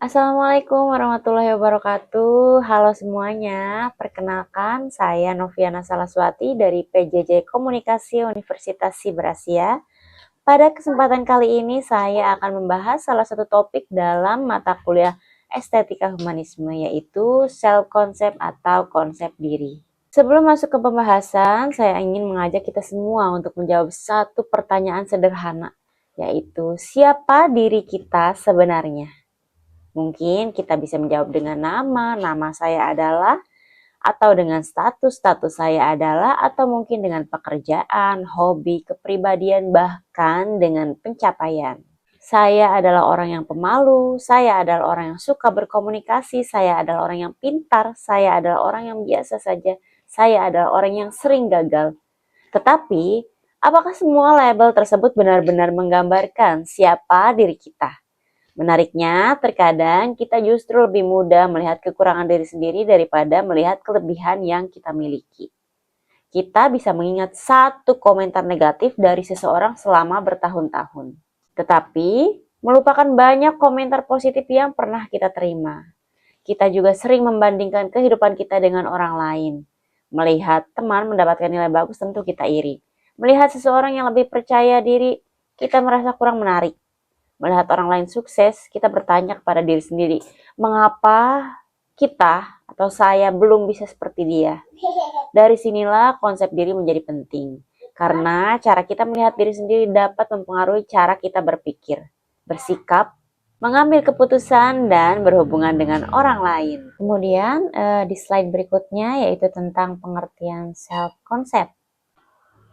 Assalamualaikum warahmatullahi wabarakatuh. Halo semuanya, perkenalkan saya Noviana Salaswati dari PJJ Komunikasi Universitas Siberasia. Pada kesempatan kali ini saya akan membahas salah satu topik dalam mata kuliah Estetika Humanisme, yaitu self-concept atau konsep diri. Sebelum masuk ke pembahasan, saya ingin mengajak kita semua untuk menjawab satu pertanyaan sederhana, yaitu siapa diri kita sebenarnya? Mungkin kita bisa menjawab dengan nama saya adalah, atau dengan status saya adalah, atau mungkin dengan pekerjaan, hobi, kepribadian, bahkan dengan pencapaian. Saya adalah orang yang pemalu, saya adalah orang yang suka berkomunikasi, saya adalah orang yang pintar, saya adalah orang yang biasa saja, saya adalah orang yang sering gagal. Tetapi, apakah semua label tersebut benar-benar menggambarkan siapa diri kita? Menariknya, terkadang kita justru lebih mudah melihat kekurangan diri sendiri daripada melihat kelebihan yang kita miliki. Kita bisa mengingat satu komentar negatif dari seseorang selama bertahun-tahun, tetapi melupakan banyak komentar positif yang pernah kita terima. Kita juga sering membandingkan kehidupan kita dengan orang lain. Melihat teman mendapatkan nilai bagus, tentu kita iri. Melihat seseorang yang lebih percaya diri, kita merasa kurang menarik. Melihat orang lain sukses, kita bertanya kepada diri sendiri, mengapa kita atau saya belum bisa seperti dia? Dari sinilah konsep diri menjadi penting, karena cara kita melihat diri sendiri dapat mempengaruhi cara kita berpikir, bersikap, mengambil keputusan, dan berhubungan dengan orang lain. Kemudian di slide berikutnya yaitu tentang pengertian self-concept.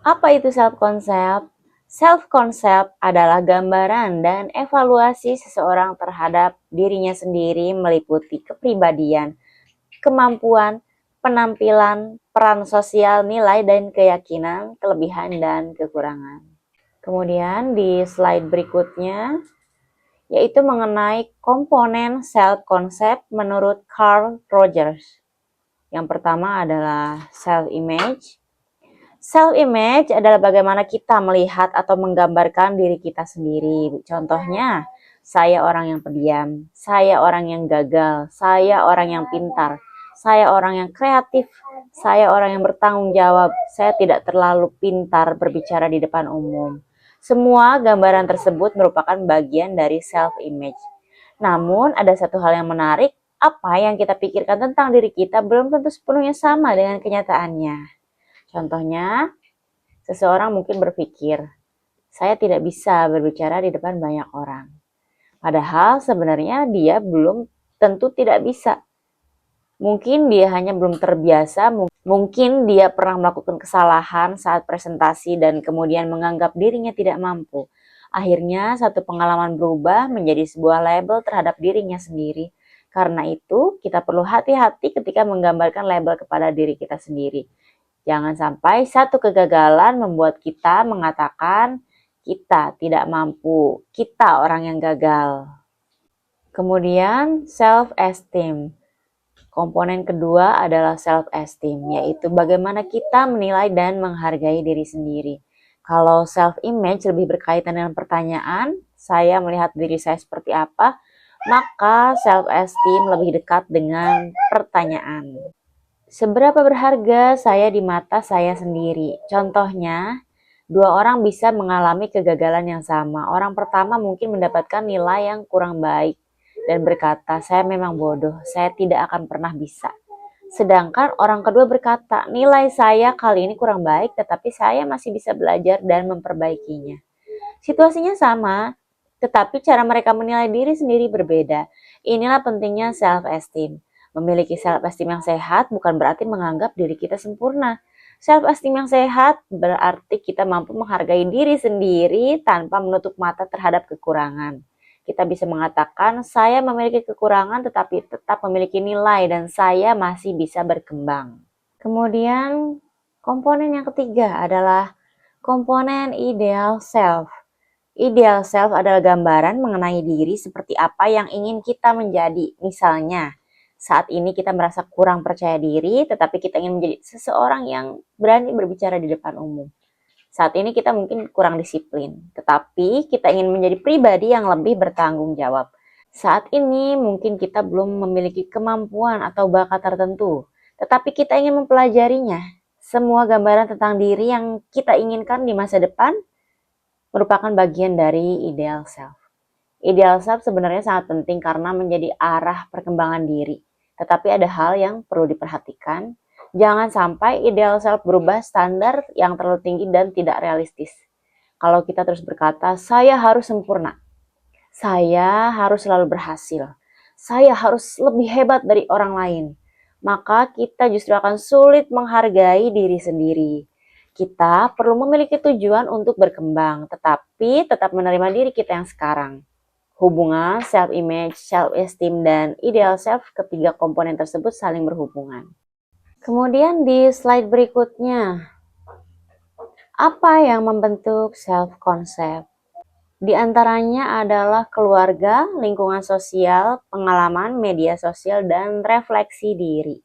Apa itu self-concept? Self-concept adalah gambaran dan evaluasi seseorang terhadap dirinya sendiri meliputi kepribadian, kemampuan, penampilan, peran sosial, nilai dan keyakinan, kelebihan dan kekurangan. Kemudian di slide berikutnya yaitu mengenai komponen self-concept menurut Carl Rogers. Yang pertama adalah self-image. Self-image adalah bagaimana kita melihat atau menggambarkan diri kita sendiri. Contohnya, saya orang yang pendiam, saya orang yang gagal, saya orang yang pintar, saya orang yang kreatif, saya orang yang bertanggung jawab, saya tidak terlalu pintar berbicara di depan umum. Semua gambaran tersebut merupakan bagian dari self-image. Namun, ada satu hal yang menarik, apa yang kita pikirkan tentang diri kita belum tentu sepenuhnya sama dengan kenyataannya. Contohnya, seseorang mungkin berpikir, saya tidak bisa berbicara di depan banyak orang. Padahal sebenarnya dia belum tentu tidak bisa. Mungkin dia hanya belum terbiasa, mungkin dia pernah melakukan kesalahan saat presentasi dan kemudian menganggap dirinya tidak mampu. Akhirnya satu pengalaman berubah menjadi sebuah label terhadap dirinya sendiri. Karena itu, kita perlu hati-hati ketika menggambarkan label kepada diri kita sendiri. Jangan sampai satu kegagalan membuat kita mengatakan kita tidak mampu, kita orang yang gagal. Kemudian self-esteem. Komponen kedua adalah self-esteem, yaitu bagaimana kita menilai dan menghargai diri sendiri. Kalau self-image lebih berkaitan dengan pertanyaan, saya melihat diri saya seperti apa, maka self-esteem lebih dekat dengan pertanyaan. Seberapa berharga saya di mata saya sendiri? Contohnya, dua orang bisa mengalami kegagalan yang sama. Orang pertama mungkin mendapatkan nilai yang kurang baik dan berkata, saya memang bodoh, saya tidak akan pernah bisa. Sedangkan orang kedua berkata, nilai saya kali ini kurang baik, tetapi saya masih bisa belajar dan memperbaikinya. Situasinya sama, tetapi cara mereka menilai diri sendiri berbeda. Inilah pentingnya self-esteem. Memiliki self-esteem yang sehat bukan berarti menganggap diri kita sempurna. Self-esteem yang sehat berarti kita mampu menghargai diri sendiri tanpa menutup mata terhadap kekurangan. Kita bisa mengatakan, saya memiliki kekurangan tetapi tetap memiliki nilai dan saya masih bisa berkembang. Kemudian, komponen yang ketiga adalah komponen ideal self. Ideal self adalah gambaran mengenai diri seperti apa yang ingin kita menjadi. Misalnya, saat ini kita merasa kurang percaya diri, tetapi kita ingin menjadi seseorang yang berani berbicara di depan umum. Saat ini kita mungkin kurang disiplin, tetapi kita ingin menjadi pribadi yang lebih bertanggung jawab. Saat ini mungkin kita belum memiliki kemampuan atau bakat tertentu, tetapi kita ingin mempelajarinya. Semua gambaran tentang diri yang kita inginkan di masa depan merupakan bagian dari ideal self. Ideal self sebenarnya sangat penting karena menjadi arah perkembangan diri. Tetapi ada hal yang perlu diperhatikan. Jangan sampai ideal self berubah standar yang terlalu tinggi dan tidak realistis. Kalau kita terus berkata, saya harus sempurna, saya harus selalu berhasil, saya harus lebih hebat dari orang lain, maka kita justru akan sulit menghargai diri sendiri. Kita perlu memiliki tujuan untuk berkembang, tetapi tetap menerima diri kita yang sekarang. Hubungan self-image, self-esteem, dan ideal self, ketiga komponen tersebut saling berhubungan. Kemudian di slide berikutnya, apa yang membentuk self-concept? Di antaranya adalah keluarga, lingkungan sosial, pengalaman, media sosial, dan refleksi diri.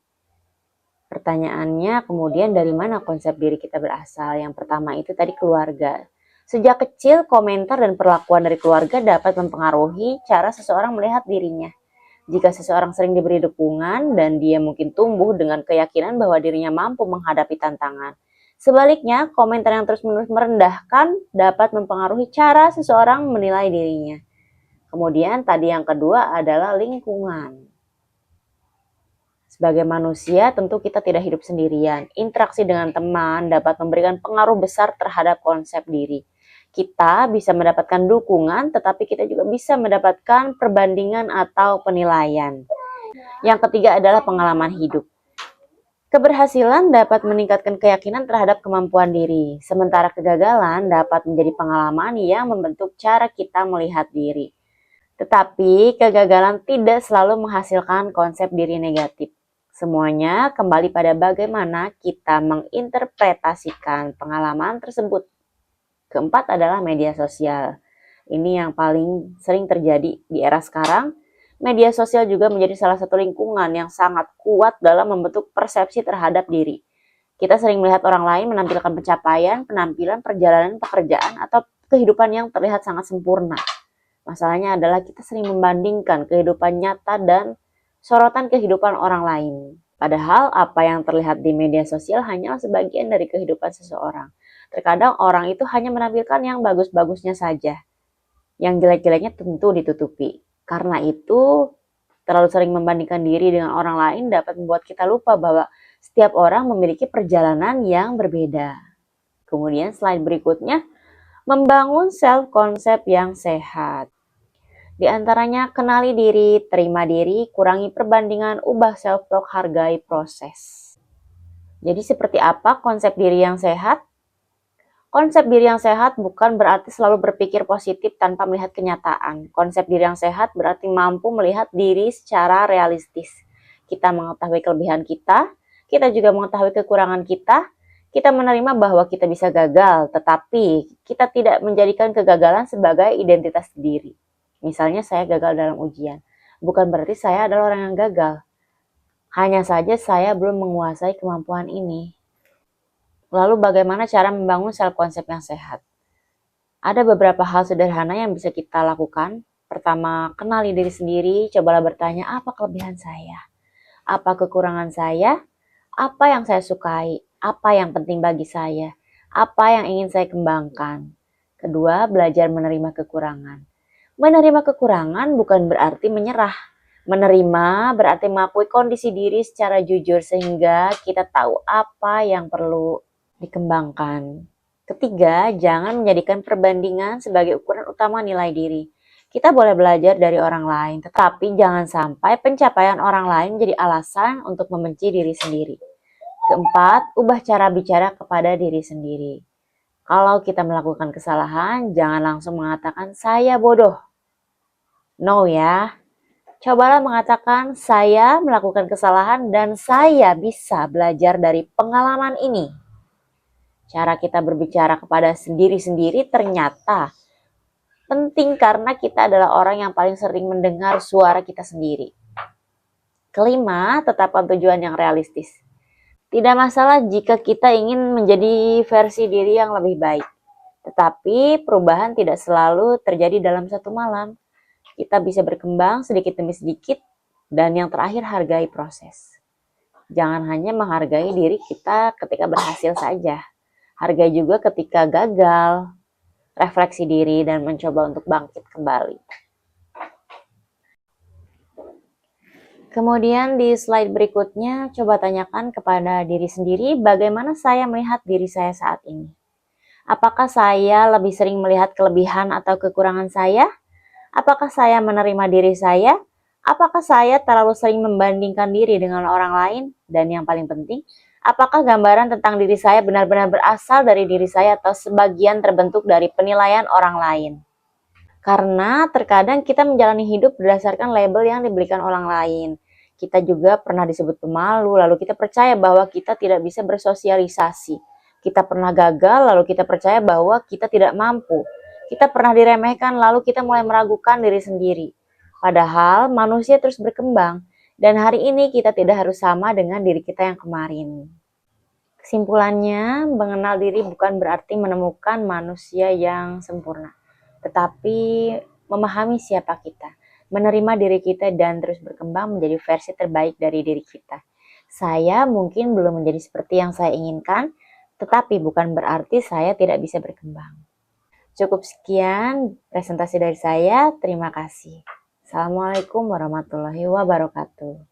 Pertanyaannya kemudian dari mana konsep diri kita berasal? Yang pertama itu tadi keluarga. Sejak kecil, komentar dan perlakuan dari keluarga dapat mempengaruhi cara seseorang melihat dirinya. Jika seseorang sering diberi dukungan dan dia mungkin tumbuh dengan keyakinan bahwa dirinya mampu menghadapi tantangan. Sebaliknya, komentar yang terus-menerus merendahkan dapat mempengaruhi cara seseorang menilai dirinya. Kemudian tadi yang kedua adalah lingkungan. Sebagai manusia, tentu kita tidak hidup sendirian. Interaksi dengan teman dapat memberikan pengaruh besar terhadap konsep diri. Kita bisa mendapatkan dukungan, tetapi kita juga bisa mendapatkan perbandingan atau penilaian. Yang ketiga adalah pengalaman hidup. Keberhasilan dapat meningkatkan keyakinan terhadap kemampuan diri, sementara kegagalan dapat menjadi pengalaman yang membentuk cara kita melihat diri. Tetapi kegagalan tidak selalu menghasilkan konsep diri negatif. Semuanya kembali pada bagaimana kita menginterpretasikan pengalaman tersebut. Keempat adalah media sosial. Ini yang paling sering terjadi di era sekarang. Media sosial juga menjadi salah satu lingkungan yang sangat kuat dalam membentuk persepsi terhadap diri. Kita sering melihat orang lain menampilkan pencapaian, penampilan, perjalanan, pekerjaan, atau kehidupan yang terlihat sangat sempurna. Masalahnya adalah kita sering membandingkan kehidupan nyata dan sorotan kehidupan orang lain. Padahal apa yang terlihat di media sosial hanyalah sebagian dari kehidupan seseorang. Terkadang orang itu hanya menampilkan yang bagus-bagusnya saja. Yang jelek-jeleknya tentu ditutupi. Karena itu, terlalu sering membandingkan diri dengan orang lain dapat membuat kita lupa bahwa setiap orang memiliki perjalanan yang berbeda. Kemudian slide berikutnya, membangun self-concept yang sehat. Di antaranya kenali diri, terima diri, kurangi perbandingan, ubah self-talk, hargai proses. Jadi seperti apa konsep diri yang sehat? Konsep diri yang sehat bukan berarti selalu berpikir positif tanpa melihat kenyataan. Konsep diri yang sehat berarti mampu melihat diri secara realistis. Kita mengetahui kelebihan kita juga mengetahui kekurangan kita menerima bahwa kita bisa gagal, tetapi kita tidak menjadikan kegagalan sebagai identitas diri. Misalnya saya gagal dalam ujian, bukan berarti saya adalah orang yang gagal. Hanya saja saya belum menguasai kemampuan ini. Lalu bagaimana cara membangun self-concept yang sehat? Ada beberapa hal sederhana yang bisa kita lakukan. Pertama, kenali diri sendiri, cobalah bertanya apa kelebihan saya, apa kekurangan saya, apa yang saya sukai, apa yang penting bagi saya, apa yang ingin saya kembangkan. Kedua, belajar menerima kekurangan. Menerima kekurangan bukan berarti menyerah. Menerima berarti mengakui kondisi diri secara jujur sehingga kita tahu apa yang perlu dikembangkan. Ketiga, jangan menjadikan perbandingan sebagai ukuran utama nilai diri. Kita boleh belajar dari orang lain, tetapi jangan sampai pencapaian orang lain menjadi alasan untuk membenci diri sendiri. Keempat, ubah cara bicara kepada diri sendiri. Kalau kita melakukan kesalahan, jangan langsung mengatakan saya bodoh. No ya. Cobalah mengatakan saya melakukan kesalahan dan saya bisa belajar dari pengalaman ini. Cara kita berbicara kepada diri sendiri ternyata penting karena kita adalah orang yang paling sering mendengar suara kita sendiri. Kelima, tetapkan tujuan yang realistis. Tidak masalah jika kita ingin menjadi versi diri yang lebih baik. Tetapi perubahan tidak selalu terjadi dalam satu malam. Kita bisa berkembang sedikit demi sedikit, dan yang terakhir hargai proses. Jangan hanya menghargai diri kita ketika berhasil saja. Hargai juga ketika gagal, refleksi diri, dan mencoba untuk bangkit kembali. Kemudian di slide berikutnya, coba tanyakan kepada diri sendiri bagaimana saya melihat diri saya saat ini. Apakah saya lebih sering melihat kelebihan atau kekurangan saya? Apakah saya menerima diri saya? Apakah saya terlalu sering membandingkan diri dengan orang lain? Dan yang paling penting, apakah gambaran tentang diri saya benar-benar berasal dari diri saya atau sebagian terbentuk dari penilaian orang lain? Karena terkadang kita menjalani hidup berdasarkan label yang diberikan orang lain. Kita juga pernah disebut pemalu, lalu kita percaya bahwa kita tidak bisa bersosialisasi. Kita pernah gagal, lalu kita percaya bahwa kita tidak mampu. Kita pernah diremehkan, lalu kita mulai meragukan diri sendiri. Padahal manusia terus berkembang, dan hari ini kita tidak harus sama dengan diri kita yang kemarin. Kesimpulannya, mengenal diri bukan berarti menemukan manusia yang sempurna, tetapi memahami siapa kita, menerima diri kita, dan terus berkembang menjadi versi terbaik dari diri kita. Saya mungkin belum menjadi seperti yang saya inginkan, tetapi bukan berarti saya tidak bisa berkembang. Cukup sekian presentasi dari saya. Terima kasih. Assalamualaikum warahmatullahi wabarakatuh.